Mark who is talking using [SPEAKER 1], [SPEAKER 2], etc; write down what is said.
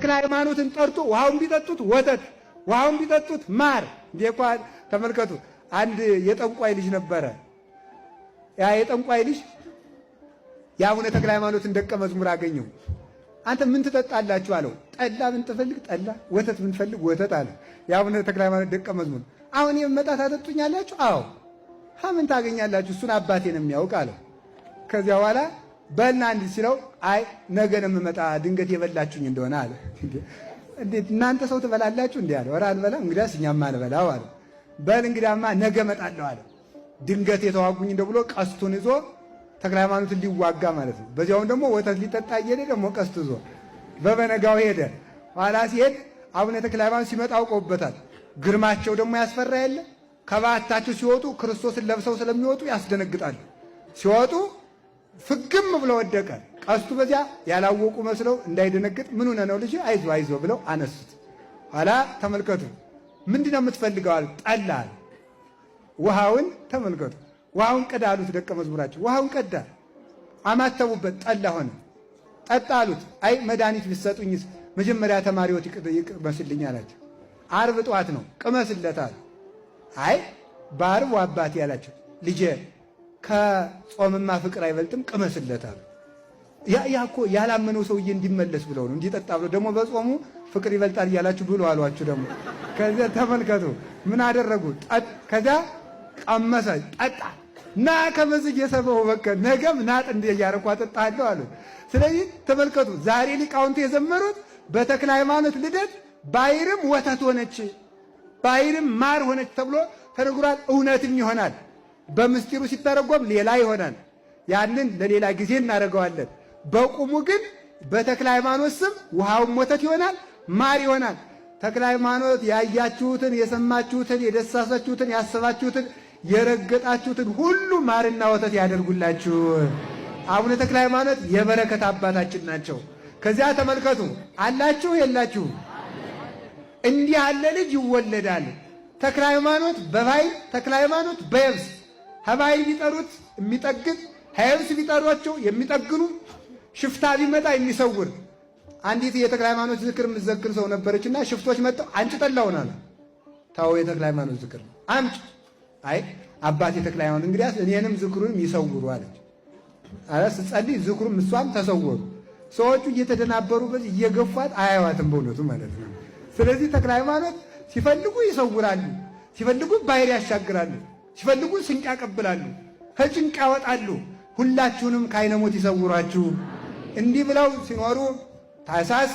[SPEAKER 1] ተክለ ሃይማኖትን ጠርቶ ውሃውን ቢጠጡት ወተት፣ ውሃውን ቢጠጡት ማር። እንኳን ተመልከቱ። አንድ የጠንቋይ ልጅ ነበረ። ያ የጠንቋይ ልጅ የአቡነ ተክለ ሃይማኖትን ደቀ መዝሙር አገኘው። አንተ ምን ትጠጣላችሁ አለው። ጠላ ብንፈልግ ጠላ፣ ወተት ብንፈልግ ወተት አለ። የአቡነ ተክለ ሃይማኖት ደቀ መዝሙር። አሁን የመጣ ታጠጡኛላችሁ? አዎ። ምን ታገኛላችሁ? እሱን አባቴ ነው የሚያውቅ አለው። ከዚያ በኋላ በልና እንዲህ ሲለው አይ ነገ ነው የምመጣ ድንገት የበላችሁኝ እንደሆነ አለ። እንዴት እናንተ ሰው ትበላላችሁ እንዴ አለ። ወራ አልበላም፣ እንግዲያስ እኛማ አልበላው አለ። በል እንግዲያማ ነገ እመጣለሁ አለ። ድንገት የተዋጉኝ እንደው ብሎ ቀስቱን ይዞ ተክለ ሃይማኖትን ሊዋጋ ማለት ነው። በዚያውን ደግሞ ወተት ሊጠጣ እየሄደ ደግሞ ቀስት ይዞ በበነጋው ሄደ። ኋላ ሲሄድ አቡነ ተክለ ሃይማኖት ሲመጣ አውቀውበታል። ግርማቸው ደግሞ ያስፈራ የለ። ከባታቸው ሲወጡ ክርስቶስን ለብሰው ስለሚወጡ ያስደነግጣሉ። ሲወጡ ፍግም ብሎ ወደቀ። ቀስቱ በዚያ ያላወቁ መስለው እንዳይደነግጥ ምን ሆነ ነው ልጅ አይዞ አይዞ ብለው አነሱት። ኋላ ተመልከቱ ምንድነው የምትፈልገው አለ። ጠላ አለ። ውሃውን ተመልከቱ። ውሃውን ቀዳ አሉት ደቀ መዝሙራቸው። ውሃውን ቀዳ፣ አማተቡበት፣ ጠላ ሆነ። ጠጣ አሉት። አይ መድኃኒት ቢሰጡኝስ መጀመሪያ ተማሪዎት ይቅመስልኝ አላቸው። ዓርብ ጠዋት ነው ቅመስለታል። አይ በዓርብ አባቴ ያላቸው ልጄ ከጾምማ ፍቅር አይበልጥም ቅመስለታል። ያ እኮ ያላመነው ሰውዬ እንዲመለስ ብለው ነው እንዲጠጣ ብለው ደግሞ በጾሙ ፍቅር ይበልጣል እያላችሁ ብሎ አሏችሁ ደግሞ። ከዚያ ተመልከቱ ምን አደረጉ። ከዚያ ቀመሰ፣ ጠጣ። ና ከመዝግ የሰበው በቃ ነገም ናጥ እንደያረኩ አጠጣለሁ አሉ። ስለዚህ ተመልከቱ ዛሬ ሊቃውንቱ የዘመሩት በተክለ ሃይማኖት ልደት ባይርም ወተት ሆነች፣ ባይርም ማር ሆነች ተብሎ ተነግሯል። እውነትም ይሆናል። በምስጢሩ ሲተረጎም ሌላ ይሆናል። ያንን ለሌላ ጊዜ እናደርገዋለን። በቁሙ ግን በተክለ ሃይማኖት ስም ውሃውም ወተት ይሆናል፣ ማር ይሆናል። ተክለ ሃይማኖት ያያችሁትን፣ የሰማችሁትን፣ የደሳሳችሁትን፣ ያሰባችሁትን፣ የረገጣችሁትን ሁሉ ማርና ወተት ያደርጉላችሁ። አቡነ ተክለ ሃይማኖት የበረከት አባታችን ናቸው። ከዚያ ተመልከቱ አላችሁ የላችሁ እንዲህ ያለ ልጅ ይወለዳል። ተክለ ሃይማኖት በባይል ተክለ ሃይማኖት በየብስ ሀባይል ቢጠሩት የሚጠግን ሀየብስ ቢጠሯቸው የሚጠግኑ ሽፍታ ቢመጣ የሚሰውር አንዲት የተክለ ሃይማኖት ዝክር የምትዘክር ሰው ነበረችና ሽፍቶች መጥተው አንቺ ጠላውን አለ። ታው የተክለ ሃይማኖት ዝክር አምጪ። አይ አባቴ የተክለ ሃይማኖት እንግዲያስ እኔንም ዝክሩንም ይሰውሩ አለች። አላስ ጸልይ ዝክሩም እሷም ተሰወሩ። ሰዎቹ እየተደናበሩ በዚህ እየገፏት አያዋትም በእውነቱ ማለት ነው። ስለዚህ ተክለ ሃይማኖት ሲፈልጉ ይሰውራሉ፣ ሲፈልጉ ባሕር ያሻግራሉ፣ ሲፈልጉ ስንቅ ያቀብላሉ፣ ከጭንቅ ያወጣሉ። ሁላችሁንም ከዓይነ ሞት ይሰውራችሁ። እንዲህ ብለው ሲኖሩ ታኅሳስ